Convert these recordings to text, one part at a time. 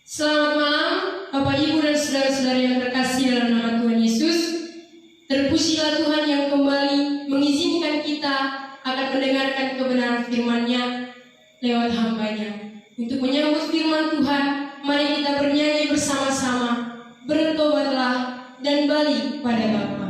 Selamat malam, Bapak Ibu dan saudara-saudara yang terkasih dalam nama Tuhan Yesus. Terpujilah Tuhan yang kembali mengizinkan kita akan mendengarkan kebenaran firman-Nya lewat hamba-Nya. Untuk menyambut firman Tuhan, mari kita bernyanyi bersama-sama, bertobatlah dan balik pada Bapa.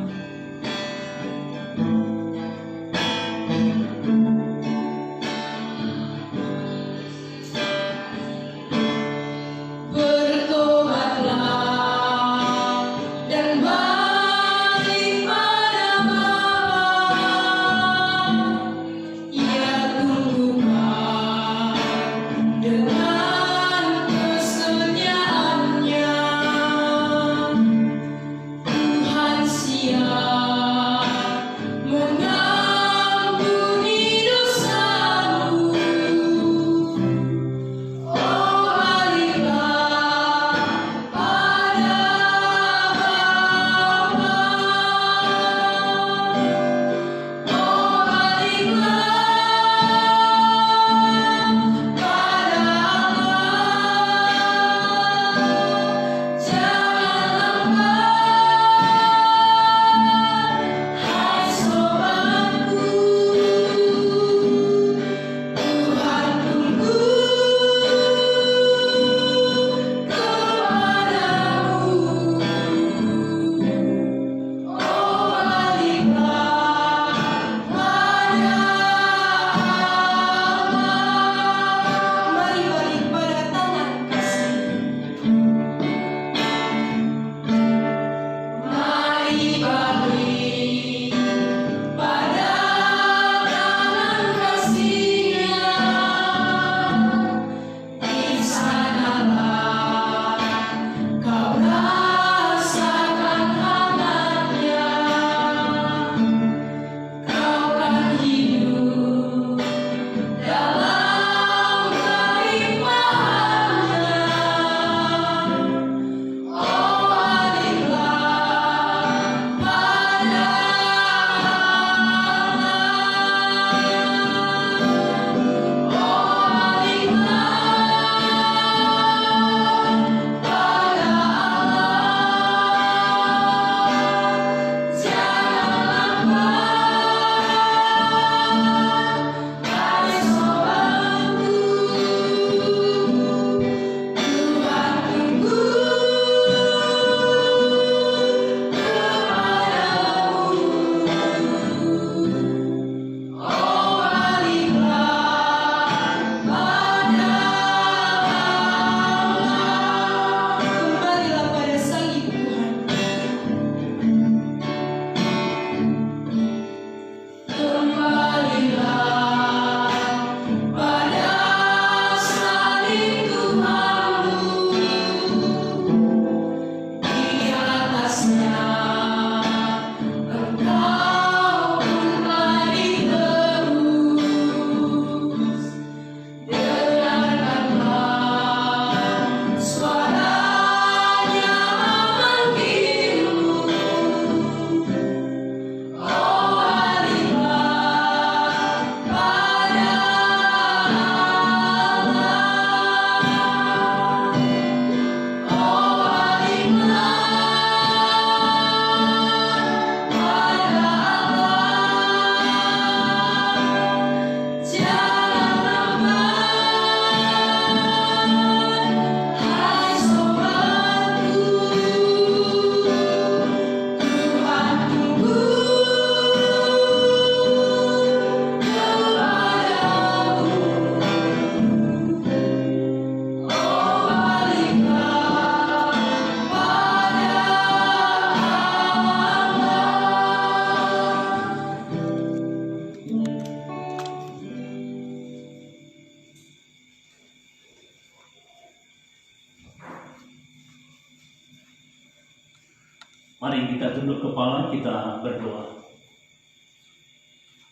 Mari kita tunduk kepala, kita berdoa.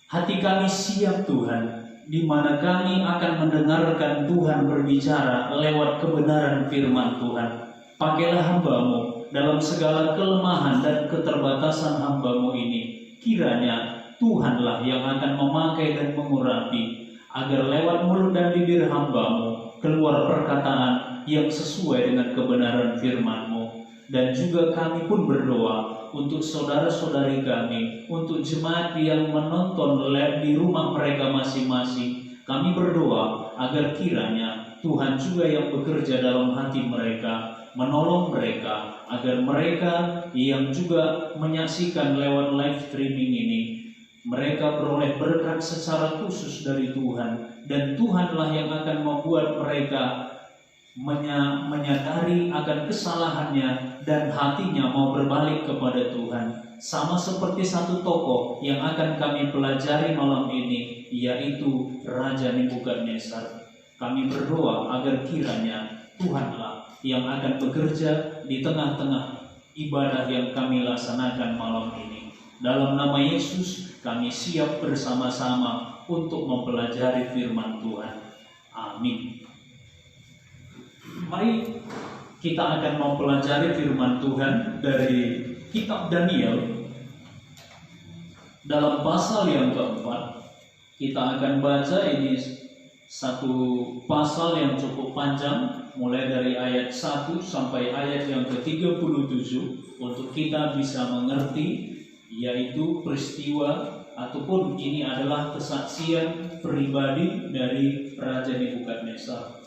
Hati kami siap Tuhan, di mana kami akan mendengarkan Tuhan berbicara lewat kebenaran firman Tuhan. Pakailah hamba-Mu dalam segala kelemahan dan keterbatasan hamba-Mu ini. Kiranya Tuhanlah yang akan memakai dan mengurapi, agar lewat mulut dan bibir hamba-Mu keluar perkataan yang sesuai dengan kebenaran firman-Mu. Dan juga kami pun berdoa untuk saudara-saudari kami, untuk jemaat yang menonton live di rumah mereka masing-masing. Kami berdoa agar kiranya Tuhan juga yang bekerja dalam hati mereka, menolong mereka, agar mereka yang juga menyaksikan lewat live streaming ini, mereka beroleh berkat secara khusus dari Tuhan. Dan Tuhanlah yang akan membuat mereka menyadari akan kesalahannya dan hatinya mau berbalik kepada Tuhan. Sama seperti satu tokoh yang akan kami pelajari malam ini, yaitu Raja Nebukadnezar. Kami berdoa agar kiranya Tuhanlah yang akan bekerja di tengah-tengah ibadah yang kami laksanakan malam ini. Dalam nama Yesus kami siap bersama-sama untuk mempelajari firman Tuhan. Amin. Mari kita akan mempelajari firman Tuhan dari kitab Daniel dalam pasal yang keempat. Kita akan baca ini satu pasal yang cukup panjang, mulai dari ayat 1 sampai ayat yang ke-37, untuk kita bisa mengerti yaitu peristiwa ataupun ini adalah kesaksian pribadi dari Raja Nebukadnezar.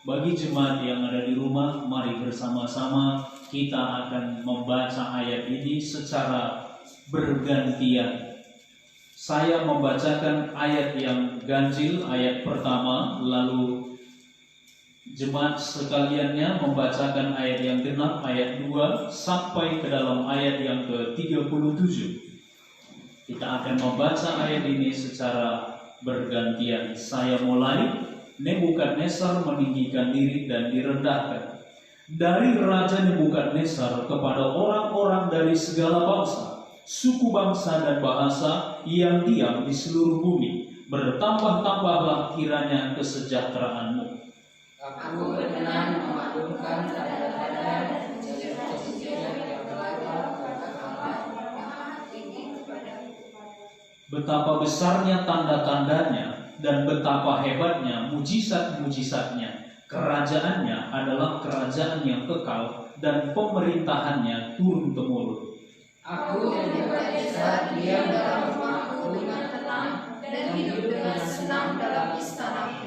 Bagi jemaat yang ada di rumah, mari bersama-sama kita akan membaca ayat ini secara bergantian. Saya membacakan ayat yang ganjil, ayat pertama, lalu jemaat sekaliannya membacakan ayat yang genap, ayat 2, sampai ke dalam ayat yang ke-37. Kita akan membaca ayat ini secara bergantian. Saya mulai. Nebukadnezar meninggikan diri dan direndahkan. Dari Raja Nebukadnezar kepada orang-orang dari segala bangsa, suku bangsa dan bahasa yang diam di seluruh bumi, bertambah-tambahlah kiranya kesejahteraanmu. Aku berkenan mengagungkan tanda-tanda dan mujizat-mujizat yang telah dilakukan Allah yang Maha Tinggi kepadamu. Betapa besarnya tanda-tandanya dan betapa hebatnya mujizat-mujizatnya. Kerajaannya adalah kerajaan yang kekal dan pemerintahannya turun-temurun. Aku Nebukadnezar diam dalam rumahku dengan tenang dan hidup dengan senang dalam istanaku.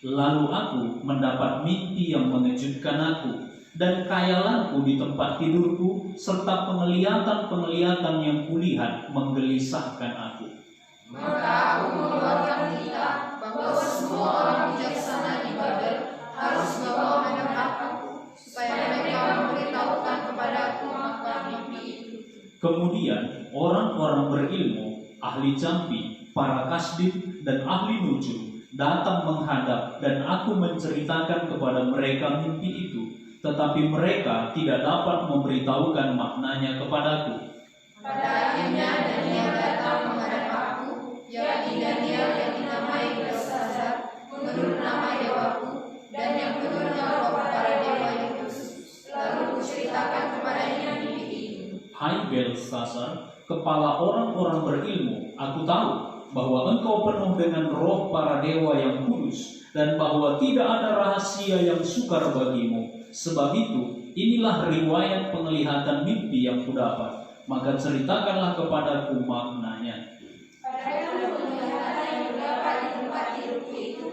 Lalu aku mendapat mimpi yang mengejutkan aku, dan khayalanku di tempat tidurku, serta penglihatan-penglihatan yang kulihat menggelisahkan aku. Maka aku mengeluarkan berita bahwa semua orang bijaksana di Babel harus membawa menghadapku, supaya mereka memberitahukan kepadaku makna mimpi itu. Kemudian orang-orang berilmu, ahli campi, para kasbin, dan ahli nujum datang menghadap, dan aku menceritakan kepada mereka mimpi itu, tetapi mereka tidak dapat memberitahukan maknanya kepadaku. Pada akhirnya Daniel datang menghadap aku, yakni Daniel yang dinamai Belsazar menurut nama dewaku, dan yang menurutnya roh para dewa yang khusus. Lalu kuceritakan kepadanya mimpi itu. Hai Belsazar, kepala orang-orang berilmu, aku tahu bahwa engkau penuh dengan roh para dewa yang kudus, dan bahwa tidak ada rahasia yang sukar bagimu. Sebab itu, inilah riwayat penglihatan mimpi yang kudapat. Maka ceritakanlah kepadaku maknanya. Pada penglihatan yang kudapat di tempat tidurku itu,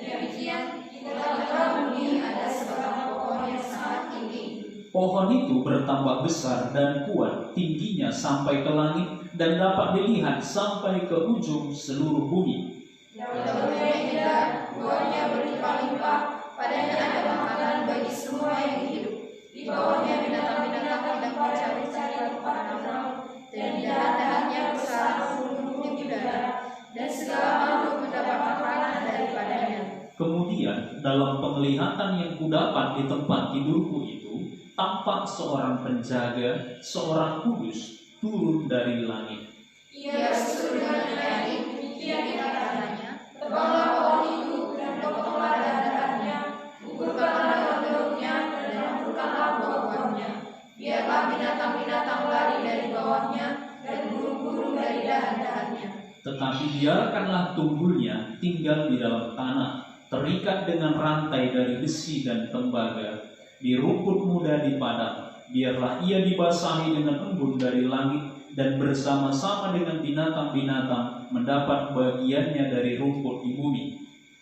demikian di tengah-tengah bumi ada sebatang pohon yang sangat tinggi. Pohon itu bertambah besar dan kuat, tingginya sampai ke langit, dan dapat dilihat sampai ke ujung seluruh bumi. Daunnya indah, buahnya berlimpah-limpah, padanya ada makanan bagi semua yang hidup. Di bawahnya binatang-binatang yang mencari tempat tenang, dan di dahan-dahannya bersarang burung di udara, dan segala makhluk mendapat makanan daripadanya. Kemudian dalam penglihatan yang kudapat di tempat tidurku itu, tampak seorang penjaga, seorang kudus, turun dari langit. Ia sesuai dengan ayat demikian dikatakannya, tebanglah pohon itu dan potonglah dahan-dahannya, gugurkanlah daun-daunnya dan hancurkanlah buah-buahnya. Biarlah binatang-binatang lari dari bawahnya dan burung-burung dari dahan-dahannya. Tetapi biarkanlah tunggulnya tinggal di dalam tanah, terikat dengan rantai dari besi dan tembaga, di rumput muda di padang. Biarlah ia dibasahi dengan embun dari langit, dan bersama-sama dengan binatang-binatang mendapat bagiannya dari rumput di bumi.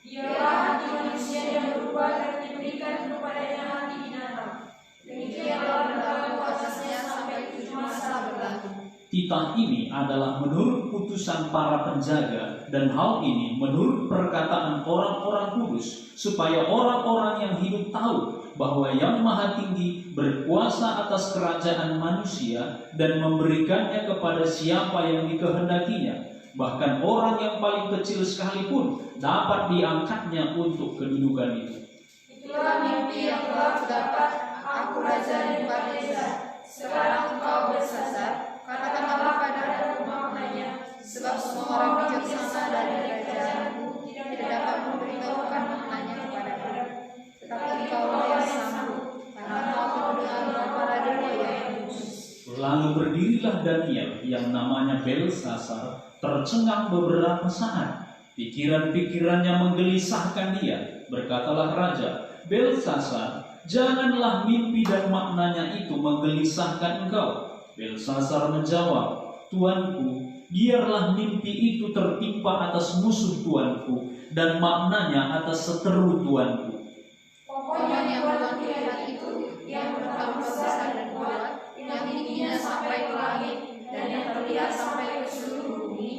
Biarlah hati manusia yang berubah dan diberikan kepadanya hati binatang. Demikianlah berlaku atasnya sampai 7 masa berlalu. Titah ini adalah menurut putusan para penjaga, dan hal ini menurut perkataan orang-orang kudus, supaya orang-orang yang hidup tahu bahwa Yang Maha Tinggi berkuasa atas kerajaan manusia dan memberikannya kepada siapa yang dikehendakinya. Bahkan orang yang paling kecil sekalipun dapat diangkatnya untuk kedudukan itu. Itulah mimpi yang telah kudapat, aku raja di Babesa. Sekarang engkau bersasar, katakanlah padaku maknanya, sebab semua orang bijaksana dari kerajaanku tidak dapat memberitahukan maknanya kepadaku. Tetapi engkaulah yang sanggup, karena engkau mendengar para dewa yang kudus. Lalu berdirilah Daniel yang namanya Belsasar, tercengang beberapa saat. Pikiran-pikirannya menggelisahkan dia. Berkatalah raja, Belsasar, janganlah mimpi dan maknanya itu menggelisahkan engkau. Belsasar menjawab, Tuanku, biarlah mimpi itu tertimpa atas musuh tuanku, dan maknanya atas seteru tuanku. Pokoknya yang Tuhan lihat itu, yang bertambah besar dan kuat, yang tingginya sampai ke langit, dan yang terlihat sampai ke seluruh bumi.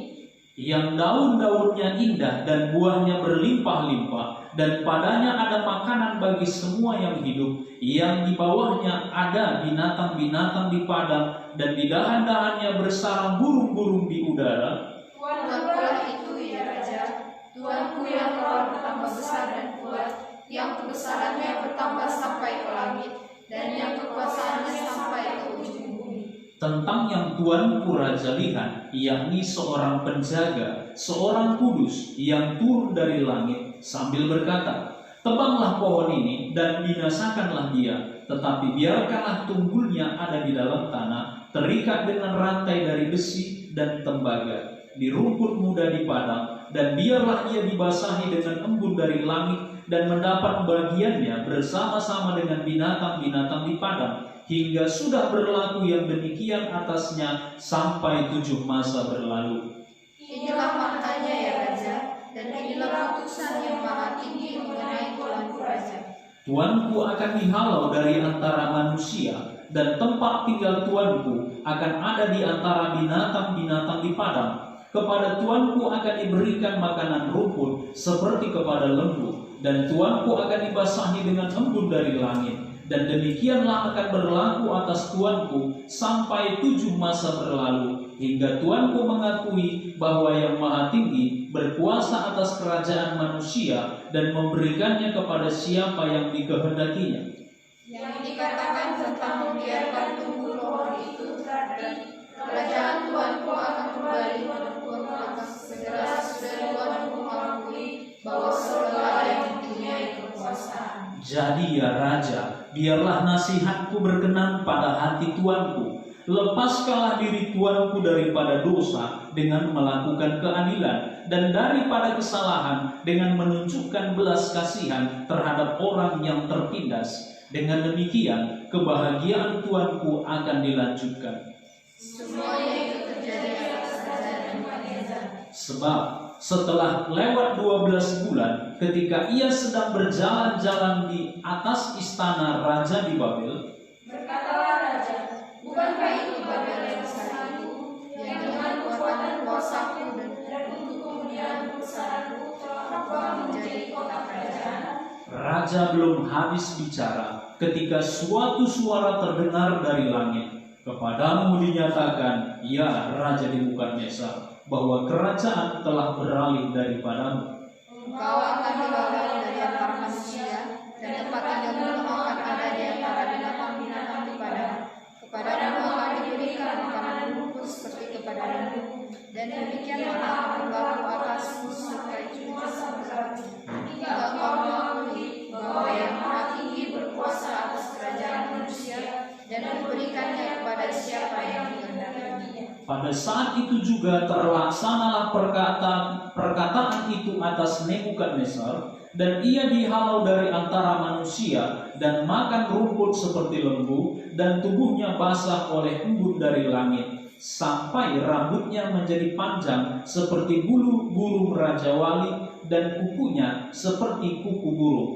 Yang daun-daunnya indah dan buahnya berlimpah-limpah, dan padanya ada makanan bagi semua yang hidup, yang di bawahnya ada binatang-binatang di padang, dan di dahan-dahannya bersarang burung-burung di udara. Tuanku itu ya Raja, Tuanku yang telah bertambah besar dan kuat, yang kebesarannya bertambah sampai ke langit, dan yang kekuasaannya sampai ke ujung bumi. Tentang yang Tuanku Raja lihat, yakni seorang penjaga, seorang kudus yang turun dari langit sambil berkata, tebanglah pohon ini dan binasakanlah dia, tetapi biarkanlah tunggulnya ada di dalam tanah, terikat dengan rantai dari besi dan tembaga, di rumput muda di padang, dan biarlah ia dibasahi dengan embun dari langit, dan mendapat bagiannya bersama-sama dengan binatang-binatang di padang, hingga sudah berlaku yang demikian atasnya sampai 7 masa berlalu. Inilah maknanya ya Raja, dan inilah putusan yang maha tinggi mengenai Tuanku Raja. Tuanku akan dihalau dari antara manusia, dan tempat tinggal Tuanku akan ada di antara binatang-binatang di padang. Kepada Tuanku akan diberikan makanan rumput seperti kepada lembu, dan Tuanku akan dibasahi dengan embun dari langit. Dan demikianlah akan berlaku atas Tuanku sampai 7 masa berlalu, hingga Tuanku mengakui bahwa Yang Maha Tinggi berkuasa atas kerajaan manusia dan memberikannya kepada siapa yang dikehendakinya. Yang dikatakan tentang membiarkan tumbuh pohon itu berarti kerajaan Tuanku akan kembali Tuanku akan segera sesudah Tuanku mengakui bahwa segala yang mempunyai kekuasaan. Jadi ya Raja, biarlah nasihatku berkenan pada hati Tuanku. Lepaskanlah diri Tuanku daripada dosa dengan melakukan keadilan, dan daripada kesalahan dengan menunjukkan belas kasihan terhadap orang yang tertindas. Dengan demikian, kebahagiaan Tuanku akan dilanjutkan. Semuanya itu terjadi atas Raja Nebukadnezar. Sebab setelah lewat 12 bulan, ketika ia sedang berjalan-jalan di atas istana Raja di Babel, Berkatalah Raja, bukankah itu Babel yang besar itu, yang dengan kekuatan kuasaku dan untuk kemuliaan kebesaranku telah berubah menjadi kota kerajaan? Raja belum habis bicara ketika suatu suara terdengar dari langit. Kepadamu dinyatakan, ya Raja Nebukadnezar, bahwa kerajaan telah beralih daripadamu. Engkau akan dibawah dari antara manusia, dan tempat tinggalmu akan ada di antara binatang-binatang di padang. Kepadamu akan diberikan makanan rumput seperti kepada lembu, dan demikianlah akan berlaku atasmu sampai 7 masa berlalu. Hingga engkau mengakui bahwa Yang Maha Tinggi berkuasa atas kerajaan manusia dan memberikannya kepada siapa yang dikehendakinya. Pada saat itu juga terlaksanalah perkataan itu atas Nebukadnezar, dan ia dihalau dari antara manusia dan makan rumput seperti lembu, dan tubuhnya basah oleh embun dari langit, sampai rambutnya menjadi panjang seperti bulu burung raja wali, dan kukunya seperti kuku burung.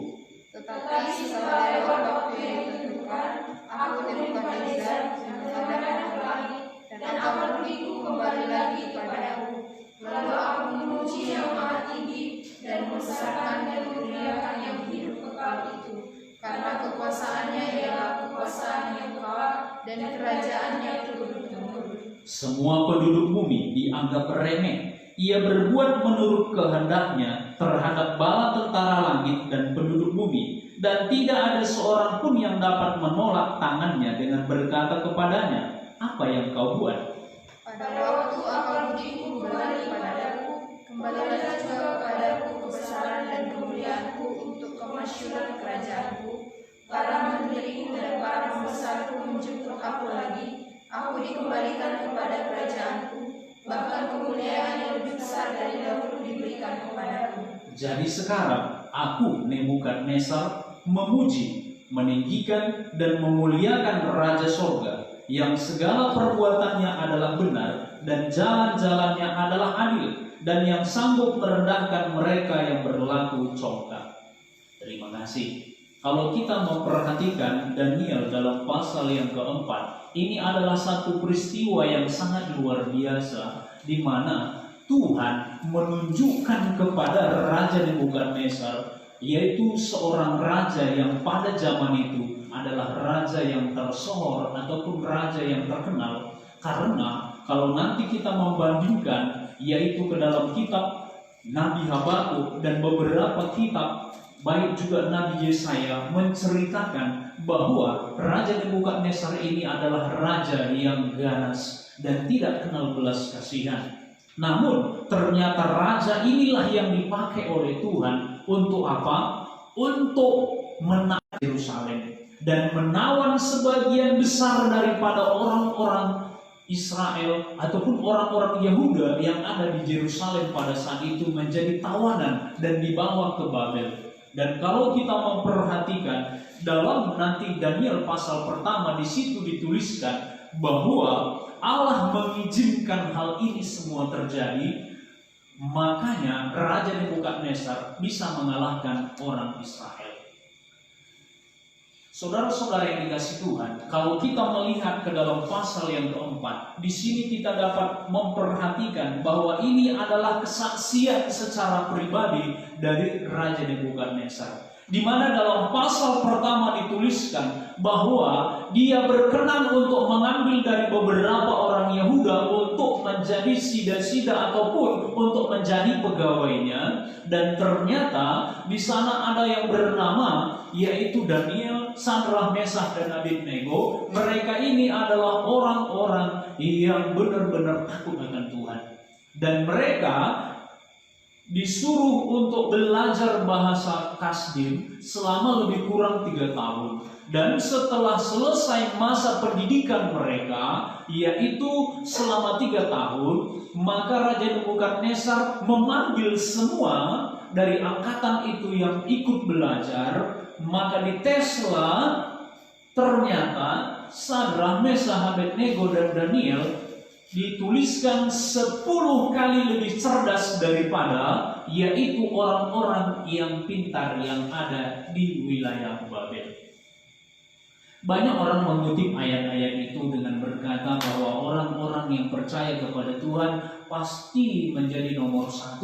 Tetapi setelah lewat waktu yang ditentukan, aku Nebukadnezar menghadap ke langit, dan awan putihku kembali lagi kepadaku. Lalu aku memuji Yang Maha Tinggi dan membesarkan dan memuliakan yang hidup kekal itu, karena kekuasaannya ialah kekuasaan yang kekal dan kerajaannya turun-temurun. Semua penduduk bumi dianggap remeh. Ia berbuat menurut kehendaknya terhadap bala tentara langit dan penduduk bumi, dan tidak ada seorang pun yang dapat menolak tangannya dengan berkata kepadanya, "Apa yang kau buat?" Pada waktu akal budiku kembali padaku, kembalilah juga kepadaku kebesaran dan kemuliaanku untuk kemasyhuran kerajaanku. Para menteriku dan para pembesarku menjemput aku lagi. Aku dikembalikan kepada kerajaanku, bahkan kemuliaan yang lebih besar dari dahulu diberikan kepadaku. Jadi sekarang aku Nebukadnezar memuji, meninggikan dan memuliakan Raja Sorga, yang segala perbuatannya adalah benar dan jalan-jalannya adalah adil, dan yang sanggup merendahkan mereka yang berlaku congkak. Terima kasih. Kalau kita memperhatikan Daniel dalam pasal yang keempat, ini adalah satu peristiwa yang sangat luar biasa, di mana Tuhan menunjukkan kepada Raja Nebukadnezar, yaitu seorang raja yang pada zaman itu adalah raja yang tersohor ataupun raja yang terkenal. Karena kalau nanti kita membandingkan, yaitu ke dalam kitab Nabi Habakuk dan beberapa kitab, baik juga Nabi Yesaya, menceritakan bahwa Raja Nebukadnezar ini adalah raja yang ganas dan tidak kenal belas kasihan. Namun ternyata raja inilah yang dipakai oleh Tuhan untuk apa? Untuk menawan Yerusalem dan menawan sebagian besar daripada orang-orang Israel ataupun orang-orang Yahuda yang ada di Yerusalem pada saat itu menjadi tawanan dan dibawa ke Babel. Dan kalau kita memperhatikan dalam nanti Daniel pasal pertama, di situ dituliskan bahwa Allah mengizinkan hal ini semua terjadi, makanya Raja Nebukadnezar bisa mengalahkan orang Israel. Saudara-saudara yang dikasihi Tuhan, kalau kita melihat ke dalam pasal yang keempat, di sini kita dapat memperhatikan bahwa ini adalah kesaksian secara pribadi dari Raja Nebukadnezar, di mana dalam pasal pertama dituliskan bahwa dia berkenan untuk mengambil dari beberapa orang Yahuda untuk menjadi sida-sida ataupun untuk menjadi pegawainya, dan ternyata di sana ada yang bernama yaitu Daniel, Sadrah, Mesakh dan Abednego. Mereka ini adalah orang-orang yang benar-benar takut akan Tuhan, dan mereka disuruh untuk belajar bahasa Kasdim selama lebih kurang 3 tahun. Dan setelah selesai masa pendidikan mereka, yaitu selama 3 tahun, maka Raja Nebukadnezar memanggil semua dari angkatan itu yang ikut belajar. Maka diteslah, ternyata Sadrah, Mesakh, Abednego dan Daniel dituliskan 10 kali lebih cerdas daripada yaitu orang-orang yang pintar yang ada di wilayah Babel. Banyak orang mengutip ayat-ayat itu dengan berkata bahwa orang-orang yang percaya kepada Tuhan pasti menjadi nomor 1,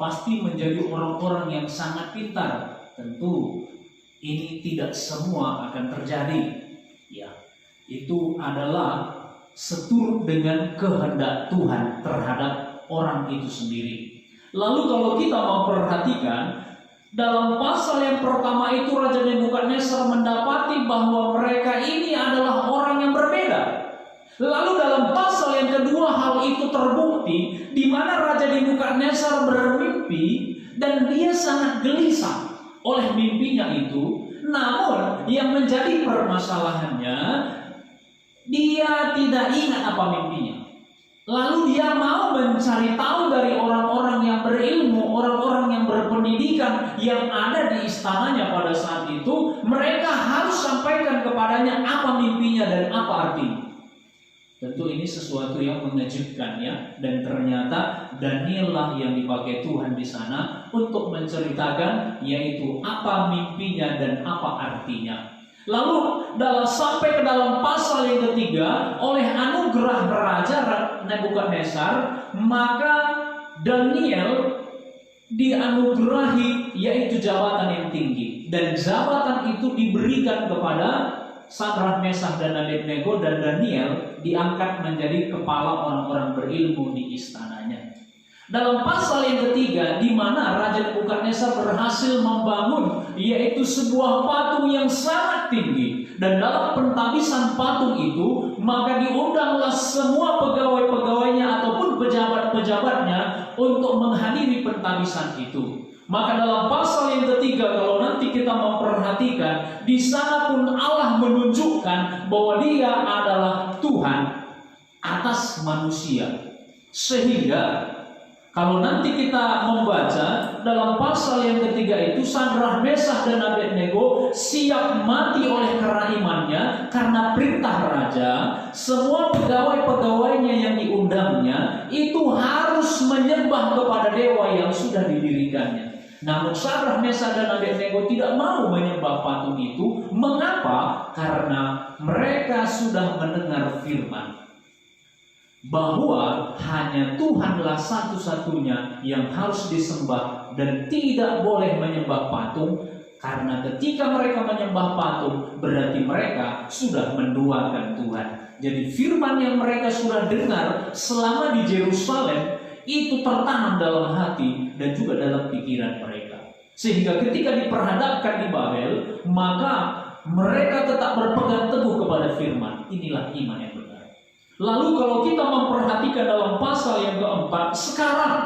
pasti menjadi orang-orang yang sangat pintar. Tentu ini tidak semua akan terjadi. Ya, itu adalah seturut dengan kehendak Tuhan terhadap orang itu sendiri. Lalu kalau kita memperhatikan dalam pasal yang pertama itu, Raja Nebukadnezar mendapati bahwa mereka ini adalah orang yang berbeda. Lalu dalam pasal yang kedua hal itu terbukti, di mana Raja Nebukadnezar bermimpi dan dia sangat gelisah oleh mimpinya itu. Namun yang menjadi permasalahannya, dia tidak ingat apa mimpinya. Lalu dia mau mencari tahu dari orang-orang yang berilmu, orang-orang yang berpendidikan yang ada di istananya pada saat itu. Mereka harus sampaikan kepadanya apa mimpinya dan apa artinya. Tentu ini sesuatu yang mengejutkan ya. Dan ternyata Daniel lah yang dipakai Tuhan di sana untuk menceritakan yaitu apa mimpinya dan apa artinya. Lalu sampai ke dalam pasal yang ketiga, oleh anugerah Raja Nebukadnezar, maka Daniel dianugerahi yaitu jabatan yang tinggi, dan jabatan itu diberikan kepada Sadrak, Mesakh, dan Abednego, dan Daniel diangkat menjadi kepala orang-orang berilmu di istananya. Dalam pasal yang ketiga, di mana Raja Nebukadnezar berhasil membangun yaitu sebuah patung yang sangat tinggi, dan dalam pentabisan patung itu maka diundanglah semua pegawai-pegawainya ataupun pejabat-pejabatnya untuk menghadiri pentabisan itu. Maka dalam pasal yang ketiga, kalau nanti kita memperhatikan, di sana pun Allah menunjukkan bahwa Dia adalah Tuhan atas manusia. Sehingga kalau nanti kita membaca dalam pasal yang ketiga itu, Sadrak, Mesakh, dan Abednego siap mati oleh karena imannya, karena perintah raja. Semua pegawai-pegawainya yang diundangnya itu harus menyembah kepada dewa yang sudah didirikannya. Namun Sadrak, Mesakh, dan Abednego tidak mau menyembah patung itu. Mengapa? Karena mereka sudah mendengar firman bahwa hanya Tuhanlah satu-satunya yang harus disembah dan tidak boleh menyembah patung. Karena ketika mereka menyembah patung, berarti mereka sudah menduakan Tuhan. Jadi firman yang mereka sudah dengar selama di Yerusalem itu tertanam dalam hati dan juga dalam pikiran mereka. Sehingga ketika diperhadapkan di Babel, maka mereka tetap berpegang teguh kepada firman. Inilah iman yang benar. Lalu kalau kita memperhatikan dalam pasal yang keempat, sekarang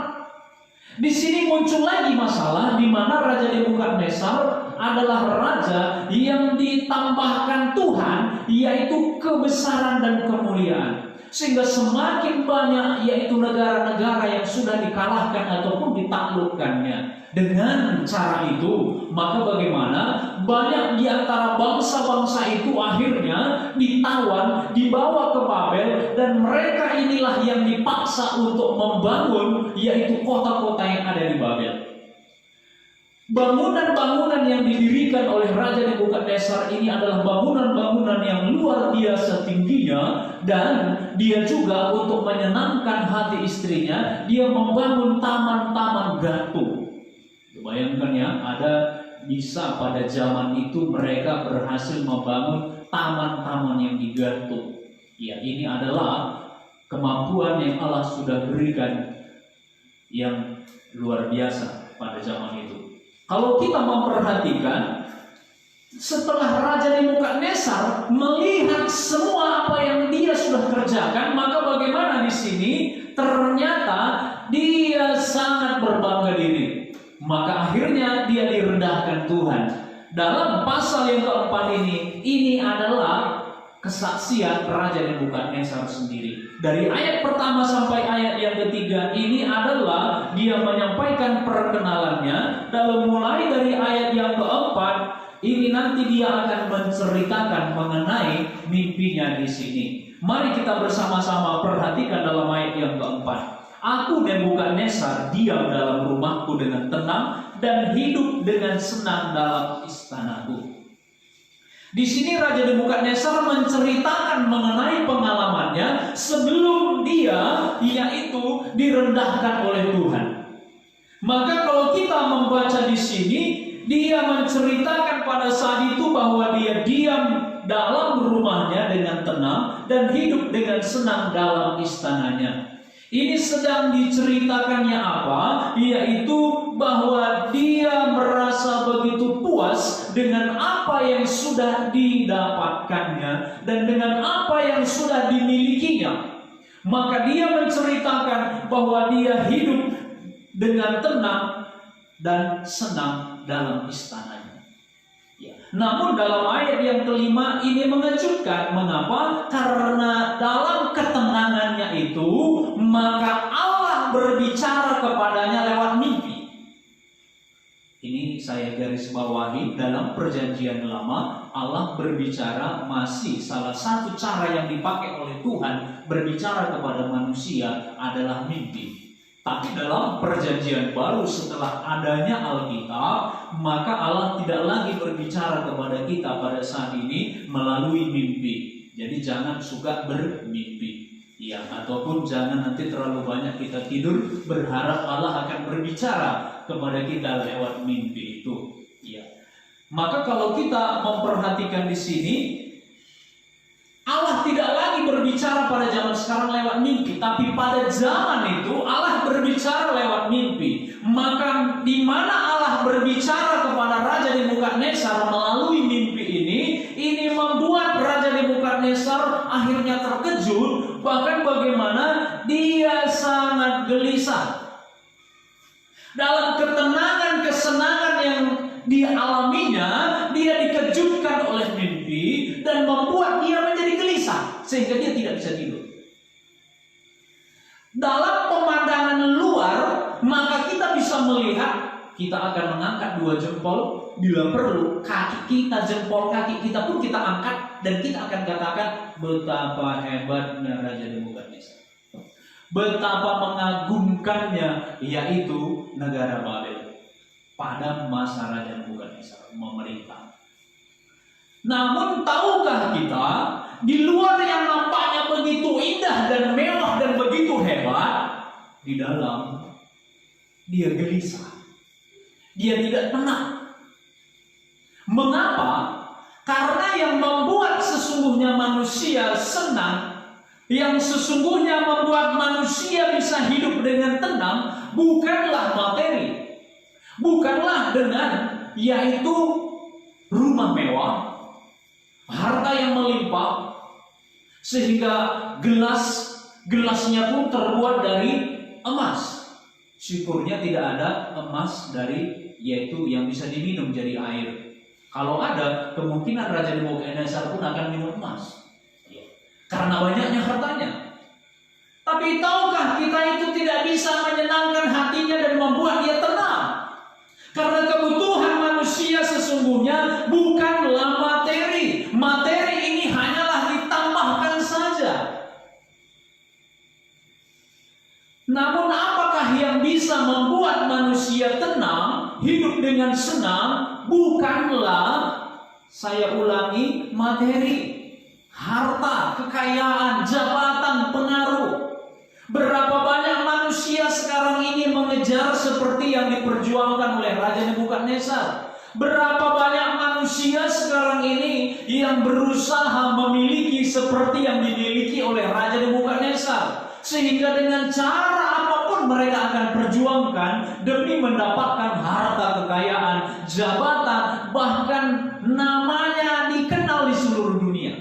di sini muncul lagi masalah di mana Raja Nebukadnezar adalah raja yang ditambahkan Tuhan yaitu kebesaran dan kemuliaan. Sehingga semakin banyak yaitu negara-negara yang sudah dikalahkan ataupun ditaklukkannya. Dengan cara itu, maka bagaimana banyak di antara bangsa-bangsa itu akhirnya ditawan, dibawa ke Babel, dan mereka inilah yang dipaksa untuk membangun yaitu kota-kota yang ada di Babel. Bangunan-bangunan yang didirikan oleh Raja Nebukadnezar ini adalah bangunan-bangunan yang luar biasa tingginya, dan dia juga untuk menyenangkan hati istrinya, dia membangun taman-taman gantung. Bayangkan ya, ada bisa pada zaman itu mereka berhasil membangun taman-taman yang digantung. Ya, ini adalah kemampuan yang Allah sudah berikan yang luar biasa pada zaman itu. Kalau kita memperhatikan, setelah Raja Nebukadnezar melihat semua apa yang dia sudah kerjakan, maka bagaimana di sini? Ternyata dia sangat berbangga diri. Maka akhirnya dia direndahkan Tuhan. Dalam pasal yang keempat ini adalah kesaksian Raja Nebukadnezar sendiri. Dari ayat pertama sampai ayat yang ketiga ini adalah dia menyampaikan perkenalannya. Dalam mulai dari ayat yang keempat ini nanti dia akan menceritakan mengenai mimpinya di sini. Mari kita bersama-sama perhatikan dalam ayat yang keempat. Aku Nebukadnezar diam dalam rumahku dengan tenang dan hidup dengan senang dalam istanaku. Di sini Raja Nebukadnezar menceritakan mengenai pengalamannya sebelum dia yaitu direndahkan oleh Tuhan. Maka kalau kita membaca di sini, dia menceritakan pada saat itu bahwa dia diam dalam rumahnya dengan tenang dan hidup dengan senang dalam istananya. Ini sedang diceritakannya apa? Yaitu bahwa dia merasa begitu puas dengan apa yang sudah didapatkannya dan dengan apa yang sudah dimilikinya. Maka dia menceritakan bahwa dia hidup dengan tenang dan senang dalam istananya. Ya. Namun dalam ayat yang kelima ini mengejutkan. Mengapa? Karena dalam ketenangannya itu, maka Allah berbicara kepadanya lewat mimpi. Ini saya garis bawahi, dalam perjanjian lama Allah berbicara masih salah satu cara yang dipakai oleh Tuhan berbicara kepada manusia adalah mimpi. Tapi dalam perjanjian baru setelah adanya Alkitab, maka Allah tidak lagi berbicara kepada kita pada saat ini melalui mimpi. Jadi jangan suka bermimpi. Ya, ataupun jangan nanti terlalu banyak kita tidur berharap Allah akan berbicara kepada kita lewat mimpi itu. Ya. Maka kalau kita memperhatikan di sini, Allah tidak lagi berbicara pada zaman sekarang lewat mimpi, tapi pada zaman itu Allah berbicara lewat mimpi. Maka di mana Allah berbicara kepada Raja Nebukadnezar melalui mimpi ini membuat Raja Nebukadnezar akhirnya terkejut, bahkan bagaimana dia sangat gelisah. Dalam ketenangan, kesenangan yang dialaminya, dia dikejutkan oleh mimpi dan membuat dia menjadi gelisah sehingga dia tidak bisa tidur. Dalam pemandangan luar, maka kita bisa melihat, kita akan mengangkat 2 jempol bila perlu, kaki kita, jempol kaki kita pun kita angkat dan kita akan katakan betapa hebatnya Raja Nebukadnezar. Betapa mengagumkannya, yaitu negara Babel pada masa Raja Nebukadnezar memerintah. Namun tahukah kita, di luar yang nampaknya begitu indah dan mewah dan begitu hebat, di dalam dia gelisah, dia tidak tenang. Mengapa? Karena yang membuat sesungguhnya manusia senang, yang sesungguhnya membuat manusia bisa hidup dengan tenang, bukanlah materi, bukanlah dengan yaitu rumah mewah, harta yang melimpah, sehingga gelasnya pun terbuat dari emas. Syukurnya tidak ada emas dari yaitu yang bisa diminum jadi air. Kalau ada, kemungkinan Raja Nebukadnezar pun akan minum emas, karena banyaknya hartanya. Tapi tahukah kita itu tidak bisa menyenangkan hatinya dan membuat dia tenang? Karena kebutuhan manusia sesungguhnya bukanlah materi. Materi ini hanyalah ditambahkan saja. Namun apakah yang bisa membuat manusia tenang, hidup dengan senang? Bukanlah, saya ulangi, materi, harta, kekayaan, jabatan, pengaruh. Berapa banyak manusia sekarang ini mengejar seperti yang diperjuangkan oleh Raja Nebukadnezar? Berapa banyak manusia sekarang ini yang berusaha memiliki seperti yang dimiliki oleh Raja Nebukadnezar? Sehingga dengan cara apapun mereka akan perjuangkan demi mendapatkan harta, kekayaan, jabatan, bahkan namanya dikenal di seluruh dunia.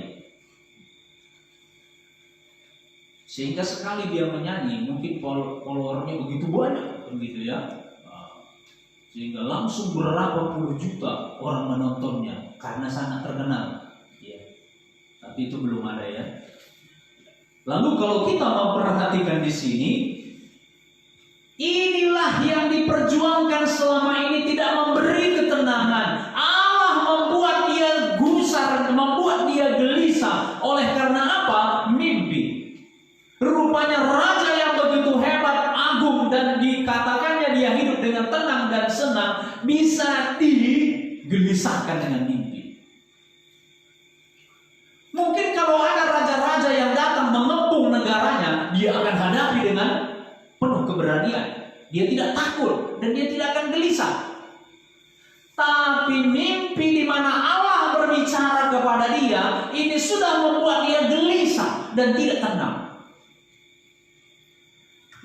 Sehingga sekali dia menyanyi, mungkin followernya begitu banyak, begitu ya. Sehingga langsung berapa puluh juta orang menontonnya karena sangat terkenal. Ya. Tapi itu belum ada ya. Lalu kalau kita memperhatikan di sini, inilah yang diperjuangkan selama ini tidak memberi ketenangan. Allah membuat dia gusar, membuat dia gelisah. Oleh karena apa? Mimpi. Rupanya raja yang begitu hebat, agung, dan dikatakannya dia hidup dengan tenang dan senang, bisa digelisahkan dengan mimpi. Mungkin kalau ada raja-raja yang datang mengepung negaranya, dia akan hadapi dengan penuh keberanian. Dia tidak takut dan dia tidak akan gelisah. Tapi mimpi di mana Allah berbicara kepada dia, ini sudah membuat dia gelisah dan tidak tenang.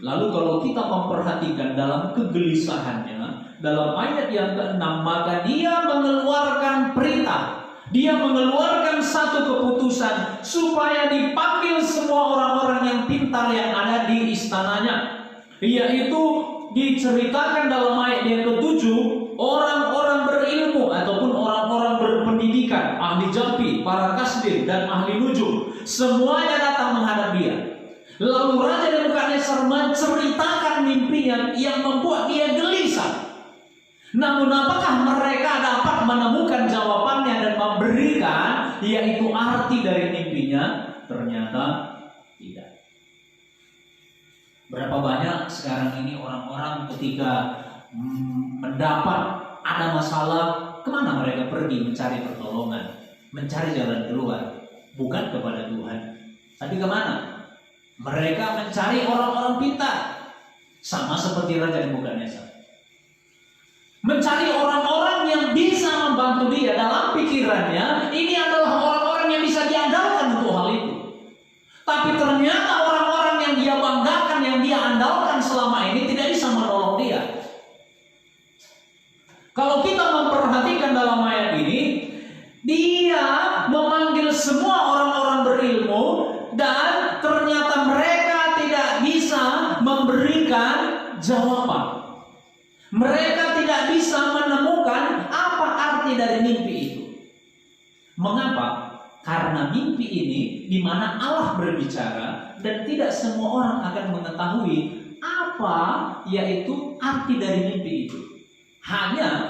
Lalu kalau kita memperhatikan dalam kegelisahannya, dalam ayat yang ke-6, maka dia mengeluarkan perintah. Dia mengeluarkan satu keputusan supaya dipanggil semua orang-orang yang pintar yang ada di istananya. Yaitu diceritakan dalam ayat yang ke-7, orang-orang berilmu ataupun orang-orang berpendidikan pendidikan, ahli jampi, para kasbin, dan ahli nujum. Semuanya datang menghadap dia. Lalu Raja Nebukadnezar menceritakan mimpinya yang membuat dia gelisah. Namun apakah mereka dapat menemukan jawabannya dan memberikan yaitu arti dari mimpinya? Ternyata tidak. Berapa banyak sekarang ini orang-orang ketika mendapat ada masalah, kemana mereka pergi mencari pertolongan, mencari jalan keluar? Bukan kepada Tuhan, tapi kemana? Mereka mencari orang-orang pintar, sama seperti Raja Nebukadnezar. Mencari orang-orang yang bisa membantu dia. Dalam pikirannya, ini adalah orang-orang yang bisa diandalkan untuk hal itu. Tapi ternyata orang-orang yang dia banggakan, yang dia andalkan selama ini tidak bisa menolong dia. Kalau kita memperhatikan dalam ayat ini, dia memanggil semua orang-orang berilmu dan ternyata mereka tidak bisa memberikan jawaban. Mereka tidak bisa menemukan apa arti dari mimpi itu. Mengapa? Karena mimpi ini di mana Allah berbicara dan tidak semua orang akan mengetahui apa yaitu arti dari mimpi itu. Hanya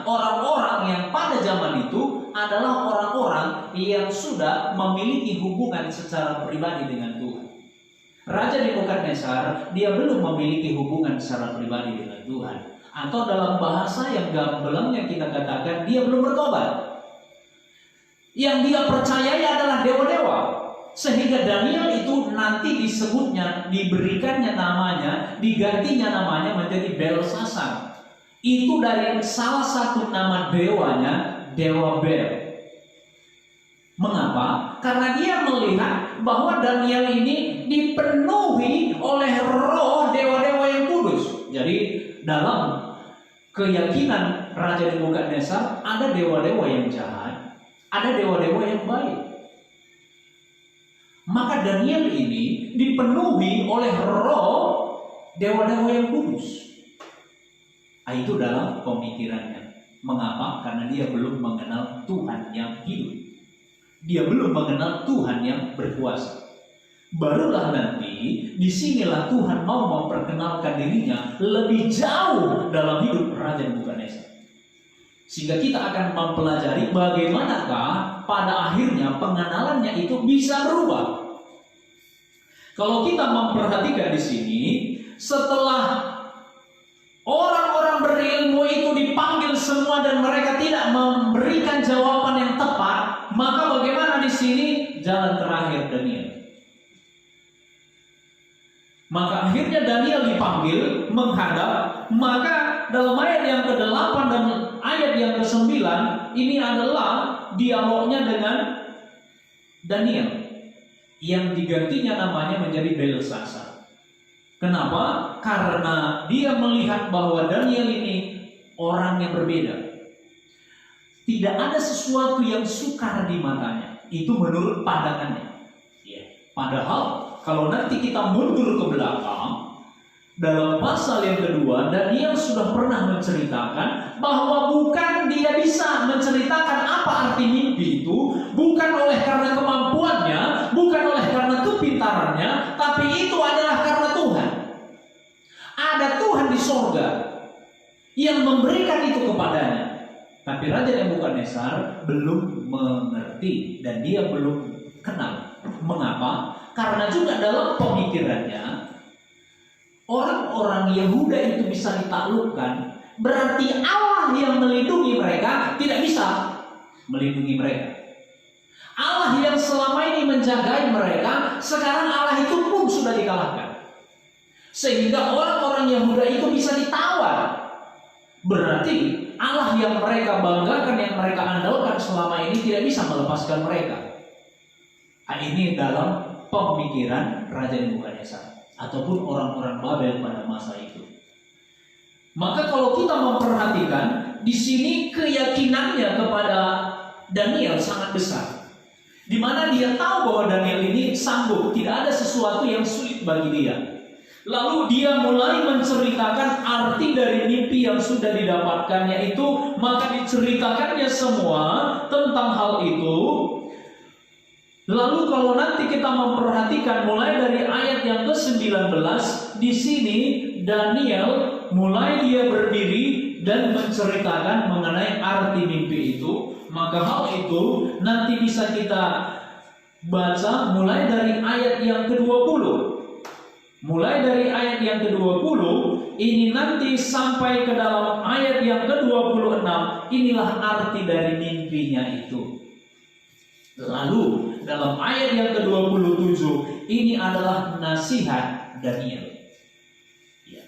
orang-orang yang pada zaman itu adalah orang-orang yang sudah memiliki hubungan secara pribadi dengan Tuhan. Raja Nebukadnezar, dia belum memiliki hubungan secara pribadi dengan Tuhan. Atau dalam bahasa yang gamblangnya kita katakan, dia belum bertobat. Yang dia percayai adalah dewa-dewa. Sehingga Daniel itu nanti disebutnya, diberikannya namanya, digantinya namanya menjadi Belsasar. Itu dari salah satu nama dewanya, Dewa Bel. Mengapa? Karena dia melihat bahwa Daniel ini dipenuhi oleh roh dewa-dewa yang kudus. Jadi dalam keyakinan Raja Nebukadnezar ada dewa-dewa yang jahat, ada dewa-dewa yang baik. Maka Daniel ini dipenuhi oleh roh dewa-dewa yang kudus. Itu dalam pemikirannya. Mengapa? Karena dia belum mengenal Tuhan yang hidup. Dia belum mengenal Tuhan yang berkuasa. Barulah nanti disinilah Tuhan mau memperkenalkan dirinya lebih jauh dalam hidup Raja Nebukadnezar. Sehingga kita akan mempelajari bagaimanakah pada akhirnya pengenalannya itu bisa berubah. Kalau kita memperhatikan di sini, setelah orang-orang berilmu itu dipanggil semua dan mereka tidak memberikan jawaban yang tepat, maka bagaimana di sini jalan terakhir Daniel? Maka akhirnya Daniel dipanggil menghadap. Maka dalam ayat yang ke-8 dan ayat yang ke-9 ini adalah dialognya dengan Daniel yang digantinya namanya menjadi Belsasar. Kenapa? Karena dia melihat bahwa Daniel ini orang yang berbeda. Tidak ada sesuatu yang sukar di matanya. Itu menurut pandangannya. Ya. Padahal kalau nanti kita mundur ke belakang, dalam pasal yang kedua, Daniel sudah pernah menceritakan bahwa bukan dia bisa menceritakan apa arti mimpi itu, bukan oleh karena kemampuannya, bukan oleh karena kepintarannya, tapi itu adalah karena Tuhan. Ada Tuhan di sorga yang memberikan itu kepadanya. Tapi Raja Nebukadnezar belum mengerti dan dia belum kenal. Mengapa? Karena juga dalam pemikirannya orang-orang Yehuda itu bisa ditaklukkan, berarti Allah yang melindungi mereka tidak bisa melindungi mereka. Allah yang selama ini menjagai mereka, sekarang Allah itu pun sudah dikalahkan. Sehingga orang-orang Yehuda itu bisa ditawar. Berarti Allah yang mereka banggakan, yang mereka andalkan selama ini tidak bisa melepaskan mereka. Ini dalam pemikiran Raja Nebukadnezar ataupun orang-orang Babel pada masa itu. Maka kalau kita memperhatikan di sini keyakinannya kepada Daniel sangat besar, di mana dia tahu bahwa Daniel ini sanggup, tidak ada sesuatu yang sulit bagi dia. Lalu dia mulai menceritakan arti dari mimpi yang sudah didapatkannya itu, maka diceritakannya semua tentang hal itu. Lalu kalau nanti kita memperhatikan mulai dari ayat yang ke-19, di sini Daniel mulai dia berdiri dan menceritakan mengenai arti mimpi itu. Maka hal itu nanti bisa kita baca mulai dari ayat yang ke-20. Mulai dari ayat yang ke-20 ini nanti sampai ke dalam ayat yang ke-26, inilah arti dari mimpinya itu. Lalu dalam ayat yang ke-27 ini adalah nasihat Daniel. Ya.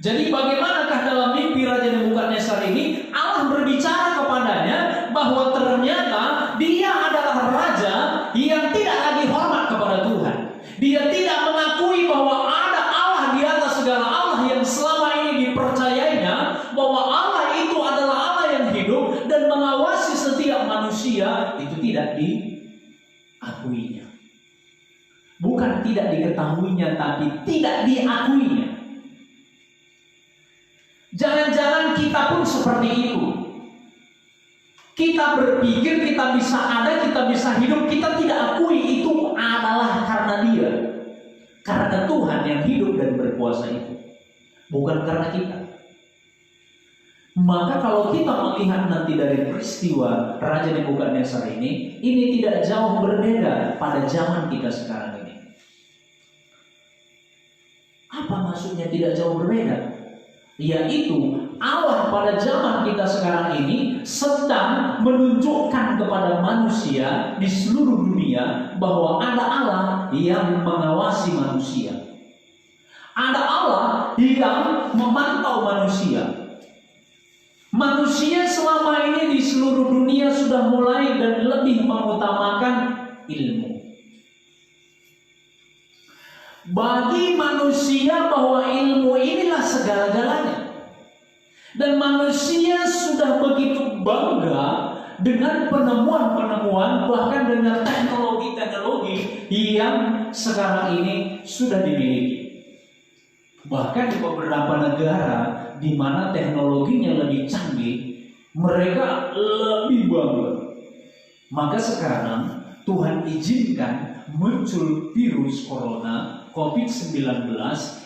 Jadi bagaimanakah dalam mimpi Raja Nebukadnezar ini Allah berbicara kepadanya bahwa ternyata dia adalah raja yang tidak lagi hormat kepada Tuhan. Dia tidak mengakui bahwa ada Allah di atas segala Allah yang selama ini dipercayainya, bahwa Allah itu adalah Allah yang hidup dan mengawasi setiap manusia. Itu tidak diakuinya. Bukan tidak diketahuinya, tapi tidak diakuinya. Jangan-jangan kita pun seperti itu. Kita berpikir kita bisa ada, kita bisa hidup, kita tidak akui itu adalah karena Dia. Karena Tuhan yang hidup dan berkuasa itu. Bukan karena kita. Maka kalau kita melihat nanti dari peristiwa Raja Nebukadnezar ini tidak jauh berbeda pada zaman kita sekarang ini. Apa maksudnya tidak jauh berbeda? Yaitu Allah pada zaman kita sekarang ini sedang menunjukkan kepada manusia di seluruh dunia bahwa ada Allah yang mengawasi manusia. Ada Allah yang memantau manusia. Manusia selama ini di seluruh dunia sudah mulai dan lebih mengutamakan ilmu. Bagi manusia bahwa ilmu inilah segala-galanya. Dan manusia sudah begitu bangga dengan penemuan-penemuan, bahkan dengan teknologi-teknologi yang sekarang ini sudah dimiliki. Bahkan di beberapa negara di mana teknologinya lebih canggih, mereka lebih bangga. Maka sekarang Tuhan izinkan muncul virus corona COVID-19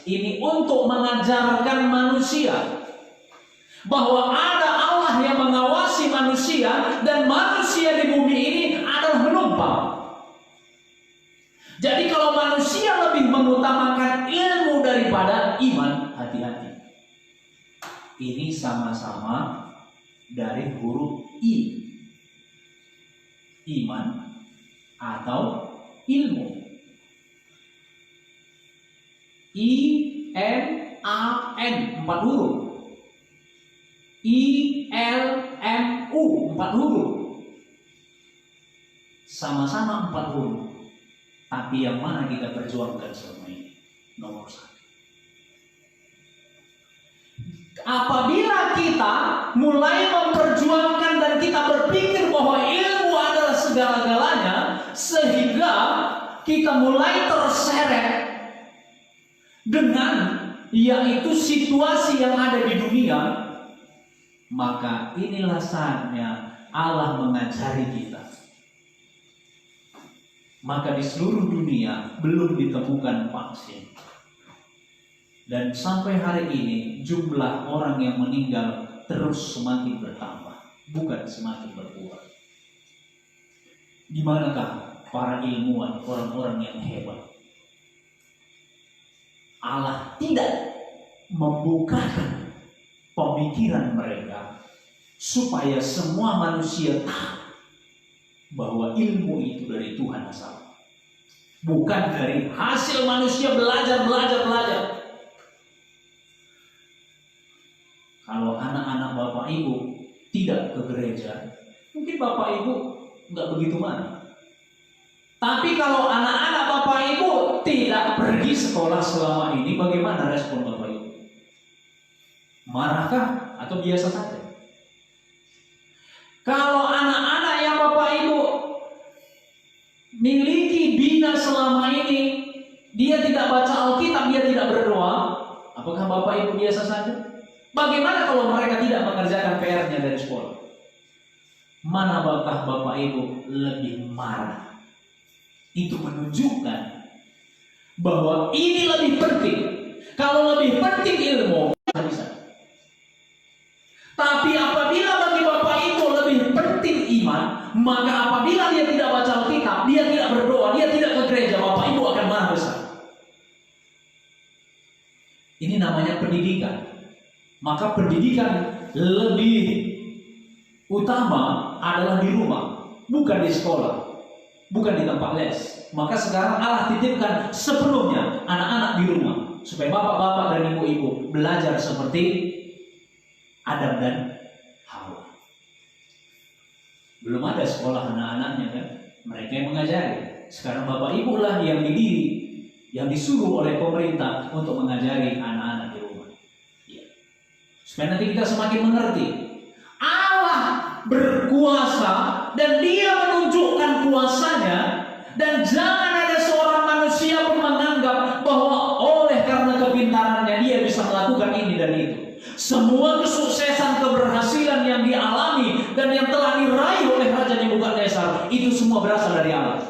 ini untuk mengajarkan manusia bahwa ada Allah yang mengawasi manusia dan manusia di bumi ini adalah penumpang. Jadi kalau manusia lebih mengutamakan ilmu daripada iman, hati-hati. Ini sama-sama dari huruf I. Iman atau ilmu. I-M-A-N 4 huruf. I-L-M-U 4 huruf. Sama-sama 4 huruf. Tapi yang mana kita perjuangkan selama ini? Nomor 1. Apabila kita mulai memperjuangkan dan kita berpikir bahwa ilmu adalah segala-galanya, sehingga kita mulai terseret dengan yaitu situasi yang ada di dunia, maka inilah saatnya Allah mengajari kita. Maka di seluruh dunia belum ditemukan vaksin. Dan sampai hari ini jumlah orang yang meninggal terus semakin bertambah, bukan semakin berkurang. Di manakah para ilmuwan, orang-orang yang hebat? Allah tidak membukakan pemikiran mereka supaya semua manusia tahu bahwa ilmu itu dari Tuhan asal, bukan dari hasil manusia belajar. Kalau anak-anak Bapak Ibu tidak ke gereja, mungkin Bapak Ibu nggak begitu marah. Tapi kalau anak-anak Bapak Ibu tidak pergi sekolah selama ini, bagaimana respon Bapak Ibu? Marahkah atau biasa saja? Kalau anak-anak yang Bapak Ibu miliki bina selama ini, dia tidak baca Alkitab, dia tidak berdoa, Bapak Ibu biasa saja? Bagaimana kalau mereka tidak mengerjakan PR-nya dari sekolah? Mana bakal Bapak Ibu lebih marah? Itu menunjukkan bahwa ini lebih penting. Kalau lebih penting ilmu, bisa. Tapi apabila bagi Bapak Ibu lebih penting iman, maka apabila dia tidak baca Alkitab, dia tidak berdoa, dia tidak ke gereja, Bapak Ibu akan marah besar. Ini namanya pendidikan. Maka pendidikan lebih utama adalah di rumah, bukan di sekolah, bukan di tempat les. Maka sekarang Allah titipkan sepenuhnya anak-anak di rumah, supaya bapak-bapak dan ibu-ibu belajar seperti Adam dan Hawa. Belum ada sekolah anak-anaknya kan, mereka yang mengajari. Sekarang bapak ibu lah yang dididik, yang disuruh oleh pemerintah untuk mengajari anak-anak di rumah. Ya. Supaya nanti kita semakin mengerti Allah berkuasa dan Dia menunjukkan kuasanya, dan jangan ada seorang manusia pun menganggap bahwa oleh karena kepintarannya dia bisa melakukan ini dan itu. Semua kesuksesan, keberhasilan yang dialami dan yang telah diraih oleh Raja Nebukadnezar itu semua berasal dari Allah.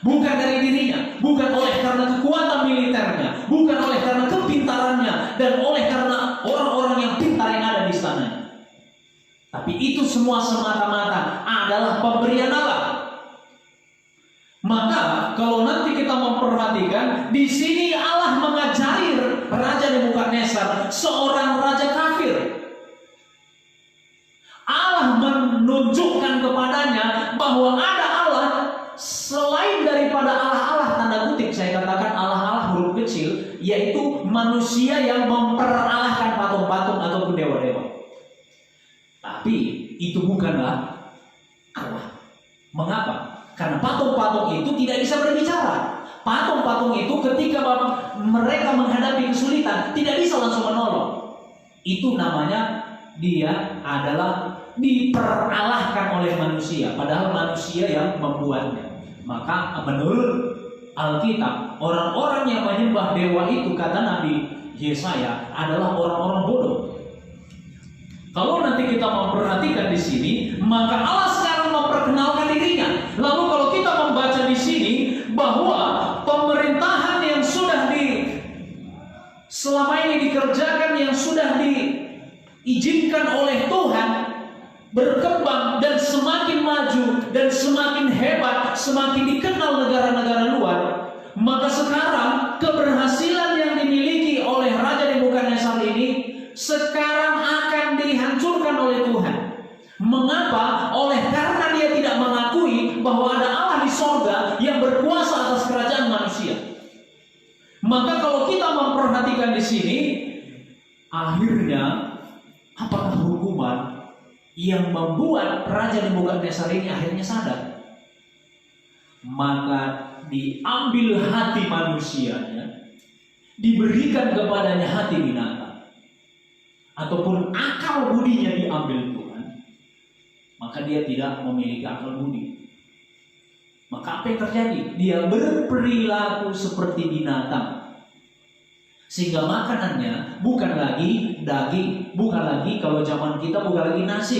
Bukan dari dirinya, bukan oleh karena kekuatan militernya, bukan oleh karena kepintarannya, dan oleh karena orang-orang yang pintar yang ada di sana. Tapi itu semua semata-mata adalah pemberian Allah. Maka kalau nanti kita memperhatikan, di sini Allah mengajari Raja Nebukadnezar, seorang raja kafir. Allah menunjukkan kepadanya bahwa ada Allah selain daripada Allah-Allah tanda kutip saya katakan Allah-Allah huruf kecil, yaitu manusia yang memperalahkan patung-patung ataupun dewa-dewa. Tapi itu bukanlah Allah. Mengapa? Karena patung-patung itu tidak bisa berbicara. Patung-patung itu ketika mereka menghadapi kesulitan tidak bisa langsung menolong. Itu namanya dia adalah diperalahkan oleh manusia, padahal manusia yang membuatnya. Maka menurut Alkitab, orang-orang yang menyembah dewa itu, kata Nabi Yesaya, adalah orang-orang bodoh. Kalau nanti kita memperhatikan di sini, maka Allah sekarang memperkenalkan dirinya. Lalu kalau kita membaca di sini bahwa pemerintahan yang sudah selama ini dikerjakan, yang sudah diizinkan oleh Tuhan berkembang dan semakin maju dan semakin hebat, semakin dikenal negara-negara luar, maka sekarang keberhasilan yang dimiliki oleh Raja Nebukadnezar ini sekarang akan dihancurkan oleh Tuhan. Mengapa? Oleh karena dia tidak mengakui bahwa ada Allah di sorga yang berkuasa atas kerajaan manusia. Maka kalau kita memperhatikan di sini, akhirnya apakah hukuman yang membuat Raja Nebukadnezar ini akhirnya sadar? Maka diambil hati manusianya, diberikan kepadanya hati binatang, ataupun akal budinya diambil Tuhan, maka dia tidak memiliki akal budi. Maka apa yang terjadi? Dia berperilaku seperti binatang, sehingga makanannya bukan lagi daging, bukan lagi kalau zaman kita bukan lagi nasi,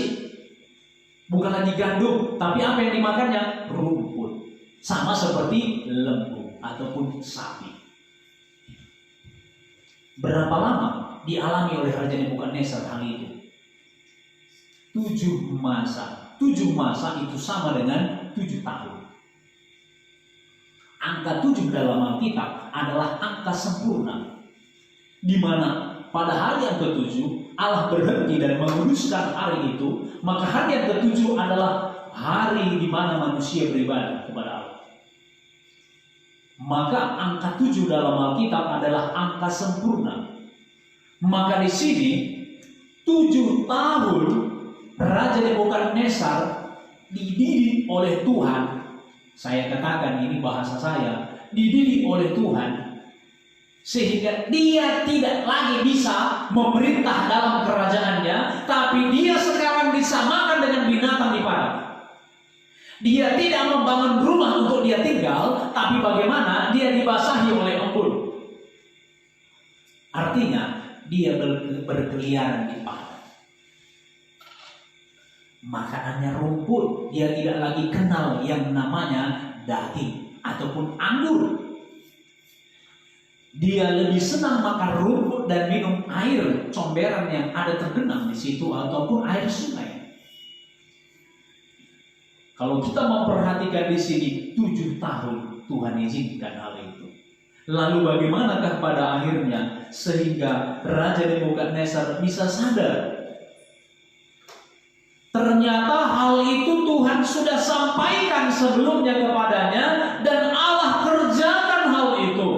bukan lagi gandum, tapi apa yang dimakannya? Rumput, sama seperti lembu ataupun sapi. Berapa lama dialami oleh Raja Nebukadnezar hal itu? 7 masa. 7 masa itu sama dengan 7 tahun. Angka 7 dalam Alkitab adalah angka sempurna, di mana pada hari yang ke-7 Allah berhenti dan menguduskan hari itu. Maka hari yang ke-7 adalah hari di mana manusia beribadah kepada Allah. Maka angka 7 dalam Alkitab adalah angka sempurna. Maka di sini 7 tahun Raja Nebukadnezar dididik oleh Tuhan. Saya katakan ini bahasa saya, dididik oleh Tuhan, sehingga dia tidak lagi bisa memerintah dalam kerajaannya, tapi dia sekarang disamakan dengan binatang di padang. Dia tidak membangun rumah untuk dia tinggal, tapi bagaimana dia dibasahi oleh embun. Artinya dia berkeliaran di padang. Makanannya rumput, dia tidak lagi kenal yang namanya daging ataupun anggur. Dia lebih senang makan rumput dan minum air comberan yang ada tergenang di situ ataupun air sungai. Kalau kita memperhatikan di sini 7 tahun Tuhan izinkan hal itu. Lalu bagaimanakah pada akhirnya sehingga Raja Nebukadnezar bisa sadar? Ternyata hal itu Tuhan sudah sampaikan sebelumnya kepadanya dan Allah kerjakan hal itu.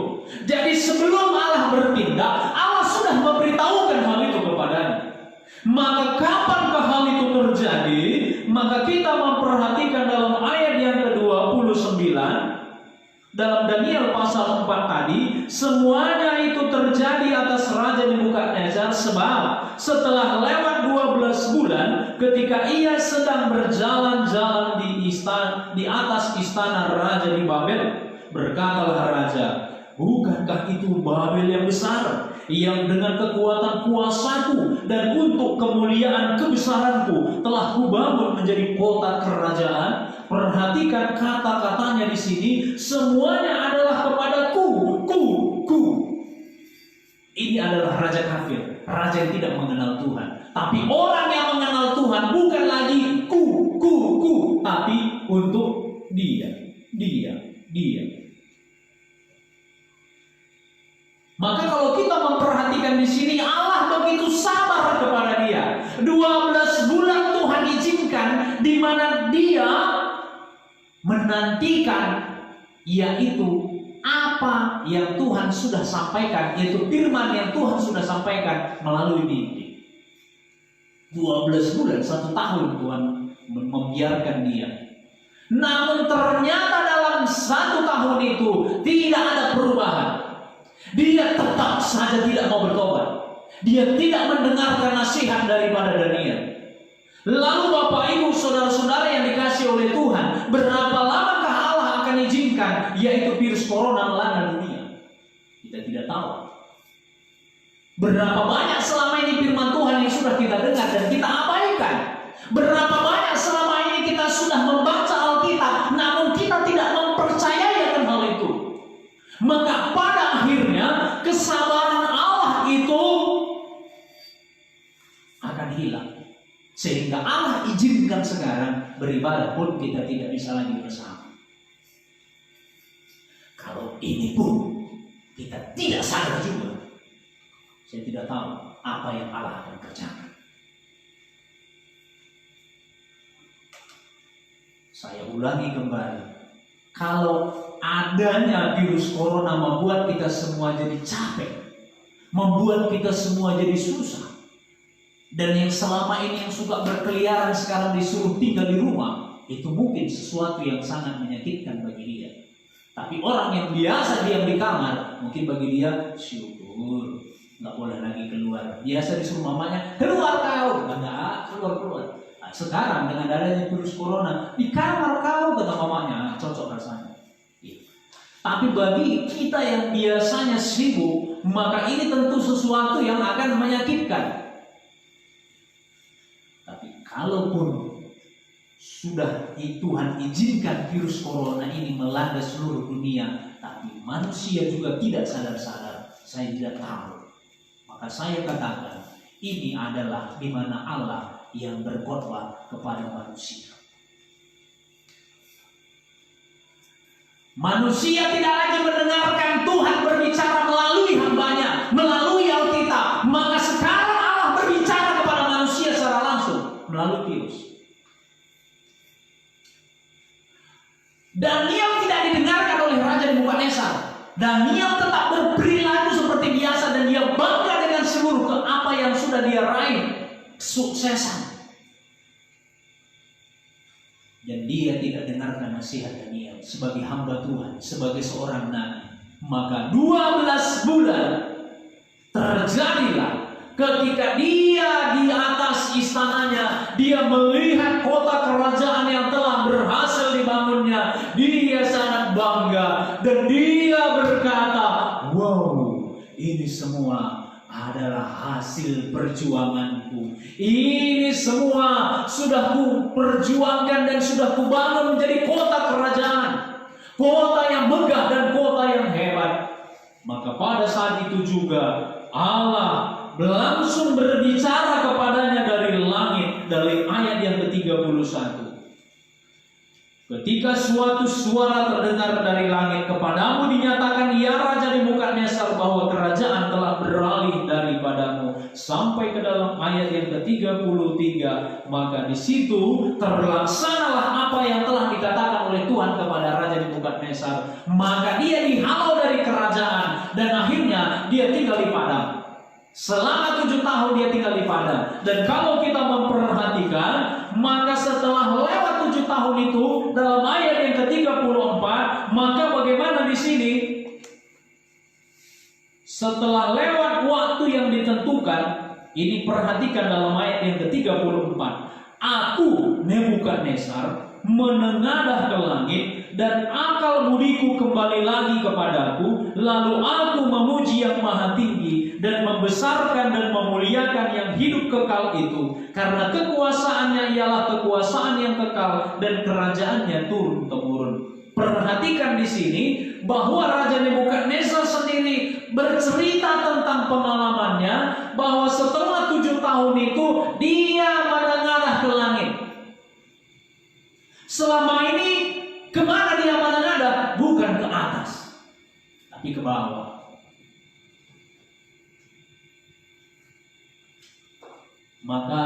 Jadi sebelum Allah bertindak, Allah sudah memberitahukan hal itu kepadanya. Maka kapankah hal itu terjadi? Maka kita memperhatikan dalam ayat yang ke-29 dalam Daniel pasal 4 tadi, semuanya itu terjadi atas Raja Nebukadnezar sebab setelah lewat 12 bulan ketika ia sedang berjalan-jalan di atas istana raja di Babel, berkatalah raja, bukankah itu Babel yang besar, yang dengan kekuatan kuasaku dan untuk kemuliaan kebesaranku telah kubangun menjadi kota kerajaan? Perhatikan kata-katanya di sini, semuanya adalah kepadaku, ku. Ini adalah raja kafir, raja yang tidak mengenal Tuhan. Tapi orang yang mengenal Tuhan bukan lagi ku, tapi untuk dia. Maka kalau kita memperhatikan di sini, Allah begitu sabar kepada dia. 12 bulan Tuhan izinkan, di mana dia menantikan, yaitu apa yang Tuhan sudah sampaikan, yaitu firman yang Tuhan sudah sampaikan melalui mimpi. 12 bulan, 1 tahun Tuhan membiarkan dia. Namun ternyata dalam 1 tahun itu tidak ada perubahan. Dia tetap saja tidak mau bertobat. Dia tidak mendengarkan nasihat daripada Daniel. Lalu Bapak Ibu saudara-saudara yang dikasihi oleh Tuhan, berapa lamakah Allah akan izinkan yaitu virus corona melanda dunia? Kita tidak tahu. Berapa banyak selama ini firman Tuhan yang sudah kita dengar dan kita abaikan? Berapa banyak selama ini kita sudah membaca Alkitab, namun kita tidak mempercayai akan hal itu? Maka pada akhirnya kesabaran Allah itu akan hilang. Sehingga Allah izinkan sekarang beribadah pun kita tidak bisa lagi bersama. Kalau ini pun kita tidak sadar juga, saya tidak tahu apa yang Allah akan kerjakan. Saya ulangi kembali, kalau adanya virus corona membuat kita semua jadi capek, membuat kita semua jadi susah, dan yang selama ini yang suka berkeliaran sekarang disuruh tinggal di rumah, itu mungkin sesuatu yang sangat menyakitkan bagi dia. Tapi orang yang biasa diam di kamar, mungkin bagi dia syukur, nggak boleh lagi keluar. Biasa disuruh mamanya, keluar kau, enggak, keluar. Nah, sekarang dengan adanya virus corona, di kamar kau, kata mamanya, cocok rasanya. Tapi bagi kita yang biasanya sibuk, maka ini tentu sesuatu yang akan menyakitkan. Tapi kalaupun sudah Tuhan izinkan virus corona ini melanda seluruh dunia, tapi manusia juga tidak sadar-sadar, saya tidak tahu. Maka saya katakan, ini adalah di mana Allah yang berkhotbah kepada manusia. Manusia tidak lagi mendengarkan Tuhan berbicara melalui hambanya, melalui Alkitab. Maka sekarang Allah berbicara kepada manusia secara langsung melalui virus. Daniel tidak didengarkan oleh Raja Nebukadnezar. Daniel tetap berperilaku seperti biasa dan dia bangga dengan seluruh apa yang sudah dia raih, kesuksesan. Dan dia tidak dengarkan nasihat Daniel sebagai hamba Tuhan, sebagai seorang nabi. Maka 12 bulan terjadilah ketika dia di atas istananya, dia melihat kota kerajaan yang telah berhasil dibangunnya. Dia sangat bangga dan dia berkata, wow, ini semua adalah hasil perjuanganku. Ini semua sudah ku perjuangkan dan sudah ku bangun menjadi kota kerajaan, kota yang megah dan kota yang hebat. Maka pada saat itu juga Allah langsung berbicara kepadanya dari langit, dari ayat yang ke-31. Ketika suatu suara terdengar dari langit, kepadamu dinyatakan, ya Raja Nebukadnezar, bahwa kerajaan telah beralih daripadamu. Sampai ke dalam ayat yang ke-33, maka di situ terlaksanalah apa yang telah dikatakan oleh Tuhan kepada Raja Nebukadnezar. Maka dia dihalau dari kerajaan dan akhirnya dia tinggal di padang. Selama 7 tahun dia tinggal di padang. Dan kalau kita memperhatikan, maka setelah lewat 7 tahun itu, dalam ayat yang ke-34, maka bagaimana di sini? Setelah lewat waktu yang ditentukan, ini perhatikan dalam ayat yang ke-34. Aku, Nebukadnezar, menengadah ke langit, dan akal budiku kembali lagi kepadaku. Lalu aku memuji yang maha tinggi, dan membesarkan dan memuliakan yang hidup kekal itu, karena kekuasaannya ialah kekuasaan yang kekal, dan kerajaannya turun-temurun. Perhatikan di sini bahwa Raja Nebukadnezar sendiri bercerita tentang pengalamannya, bahwa setelah 7 tahun itu dia menengadah ke langit. Selama ini kemana dia menengadah? Bukan ke atas, tapi ke bawah. Maka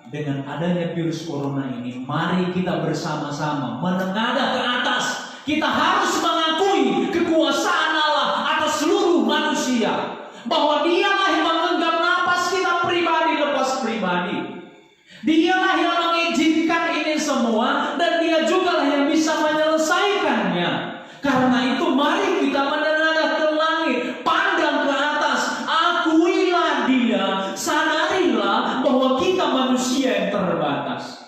dengan adanya virus corona ini, mari kita bersama-sama menengadah ke atas. Kita harus mengakui kekuasaan Allah atas seluruh manusia, bahwa dialah yang menggenggam napas kita pribadi lepas pribadi. Dialah yang mengizinkan ini semua, dan dia juga yang bisa menyelesaikannya. Karena itu mari kita menengadah ke langit, pandang ke atas, akuilah dia, sadarilah bahwa kita manusia yang terbatas.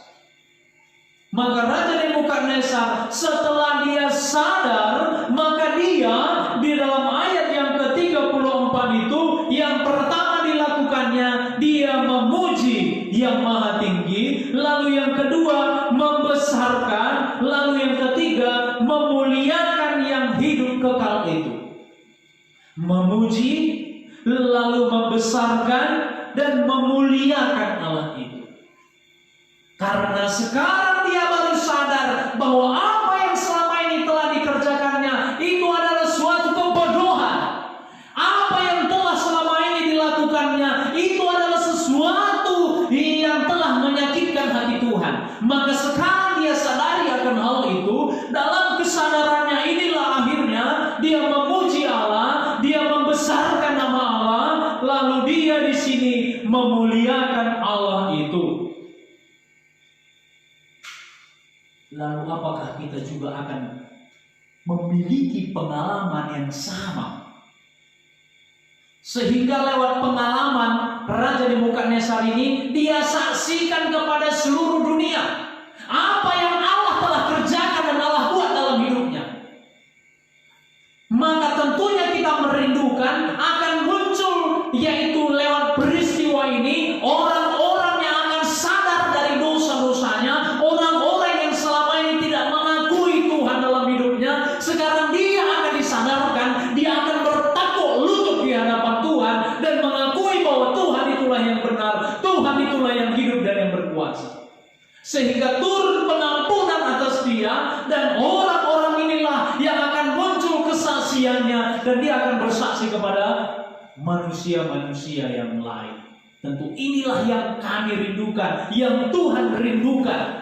Maka Raja Nebukadnezar setelah dia sadar, maka dia di dalam ayat yang ke-34 itu, yang pertama dilakukannya, dia memuji yang maha tinggi. Lalu yang kedua, membesarkan. Lalu yang ketiga, memuliakan yang hidup kekal itu. Memuji, lalu membesarkan, dan memuliakan Allah itu. Karena sekarang dia baru sadar bahwa apa yang selama ini telah dikerjakannya itu adalah suatu kebodohan. Apa yang telah selama ini dilakukannya itu adalah sesuatu yang telah menyakitkan hati Tuhan. Maka sekarang dia sadari akan hal itu. Dalam kesadarannya inilah akhirnya dia memuji Allah, dia membesarkan nama Allah, lalu dia di sini memuliakan Allah itu. Lalu apakah kita juga akan memiliki pengalaman yang sama? Sehingga lewat pengalaman Raja Nebukadnezar ini, dia saksikan kepada seluruh dunia apa yang Allah telah kerjakan dan Allah buat dalam hidupnya. Maka tentunya kita merindukan akan muncul, yaitu lewat peristiwa ini, orang-orang yang akan sadar dari dosa-dosanya, orang-orang yang selama ini tidak mengakui Tuhan dalam hidupnya. Sekarang dia akan disadarkan, dia akan bertakuk lutut di hadapan Tuhan dan mengakui bahwa Tuhan itulah yang benar, Tuhan itulah yang hidup dan yang berkuasa. Sehingga turun pengampunan atas dia, dan orang-orang inilah yang akan muncul kesaksiannya, dan dia akan bersaksi kepada manusia-manusia yang lain. Tentu inilah yang kami rindukan, yang Tuhan rindukan,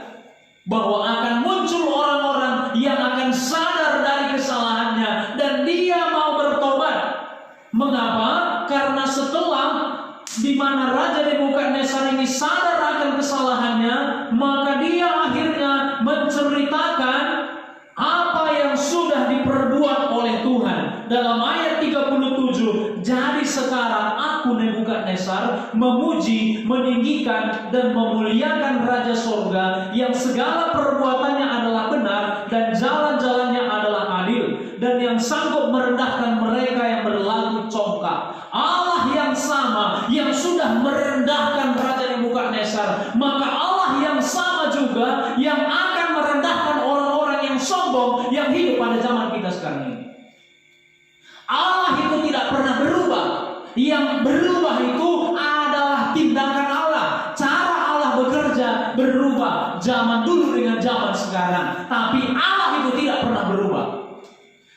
bahwa akan muncul orang-orang yang akan sadar dari kesalahannya dan dia mau bertobat. Mengapa? Karena setelah di mana Raja Nebukadnezar ini sadar akan kesalahannya, maka dia akhirnya menceritakan apa yang sudah diperbuat oleh Tuhan. Dalam ayat 37, jadi sekarang aku Nebukadnezar memuji, meninggikan, dan memuliakan Raja Sorga, yang segala perbuatannya adalah benar dan jalan-jalannya adalah adil, dan yang sanggup merendahkan mereka yang berlaku congkak. Allah yang yang sama yang sudah merendahkan Raja Nebukadnezar, maka Allah yang sama juga yang akan merendahkan orang-orang yang sombong yang hidup pada zaman kita sekarang ini. Allah itu tidak pernah berubah. Yang berubah itu adalah tindakan Allah. Cara Allah bekerja berubah zaman dulu dengan zaman sekarang, tapi Allah itu tidak pernah berubah.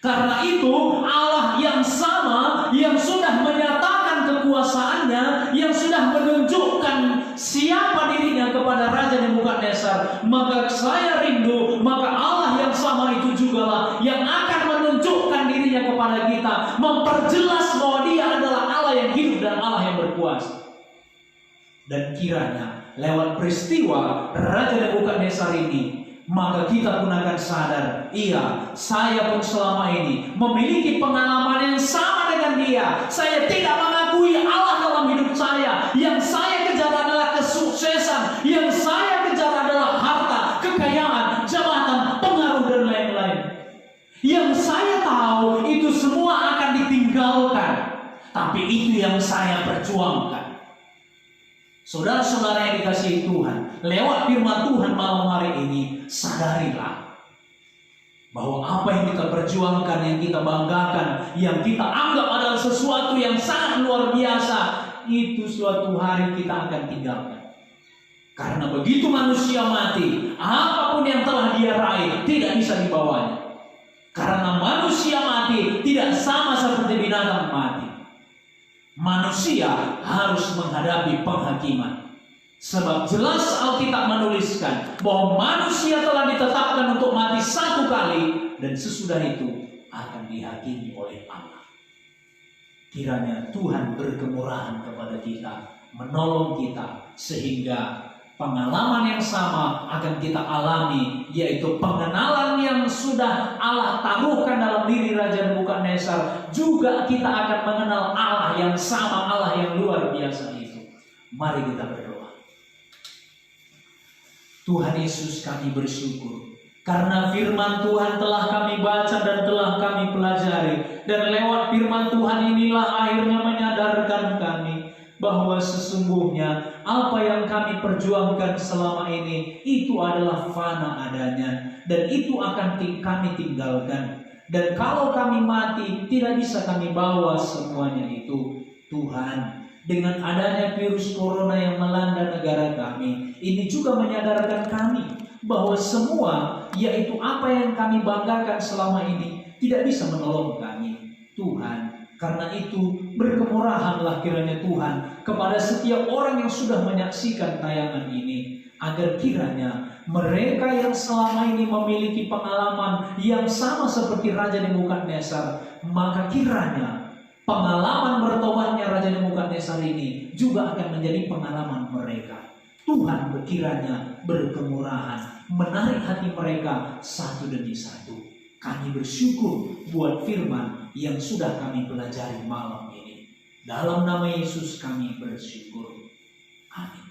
Karena itu Allah yang sama, yang sudah menyatakan kekuasaannya, yang sudah menunjukkan siapa dirinya kepada Raja Nebukadnezar, maka saya rindu, maka Allah yang sama itu jugalah yang akan menunjukkan dirinya kepada kita, memperjelas bahwa Dia adalah Allah yang hidup dan Allah yang berkuasa. Dan kiranya lewat peristiwa Raja Nebukadnezar ini, maka kita pun akan sadar, iya, saya pun selama ini memiliki pengalaman yang sama dengan dia. Saya tidak mengakui Allah dalam hidup saya. Yang saya kejar adalah kesuksesan, yang saya kejar adalah harta, kekayaan, jabatan, pengaruh, dan lain-lain. Yang saya tahu itu semua akan ditinggalkan, tapi itu yang saya perjuangkan. Saudara-saudara yang dikasihi Tuhan, lewat firman Tuhan malam hari ini, sadarilah bahwa apa yang kita perjuangkan, yang kita banggakan, yang kita anggap adalah sesuatu yang sangat luar biasa, itu suatu hari kita akan tinggalkan. Karena begitu manusia mati, apapun yang telah dia raih tidak bisa dibawanya. Karena manusia mati tidak sama seperti binatang mati. Manusia harus menghadapi penghakiman. Sebab jelas Alkitab menuliskan bahwa manusia telah ditetapkan untuk mati satu kali, dan sesudah itu akan dihakimi oleh Allah. Kiranya Tuhan berkemurahan kepada kita, menolong kita, sehingga pengalaman yang sama akan kita alami, yaitu pengenalan yang sudah Allah taruhkan dalam diri Raja Nebukadnezar. Juga kita akan mengenal Allah yang sama, Allah yang luar biasa itu. Mari kita berdoa. Tuhan Yesus, kami bersyukur karena firman Tuhan telah kami baca dan telah kami pelajari. Dan lewat firman Tuhan inilah akhirnya menyadarkan kami bahwa sesungguhnya apa yang kami perjuangkan selama ini itu adalah fana adanya, dan itu akan kami tinggalkan. Dan kalau kami mati, tidak bisa kami bawa semuanya itu. Tuhan, dengan adanya virus corona yang melanda negara kami, ini juga menyadarkan kami bahwa semua, yaitu apa yang kami banggakan selama ini, tidak bisa menolong kami. Tuhan, karena itu berkemurahanlah kiranya Tuhan kepada setiap orang yang sudah menyaksikan tayangan ini, agar kiranya mereka yang selama ini memiliki pengalaman yang sama seperti Raja Nebukadnezar, maka kiranya pengalaman bertobatnya Raja Nebukadnezar ini juga akan menjadi pengalaman mereka. Tuhan kiranya berkemurahan, menarik hati mereka satu demi satu. Kami bersyukur buat firman yang sudah kami pelajari malam ini. Dalam nama Yesus kami bersyukur. Amin.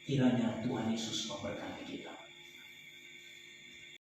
Kiranya Tuhan Yesus memberkati kita.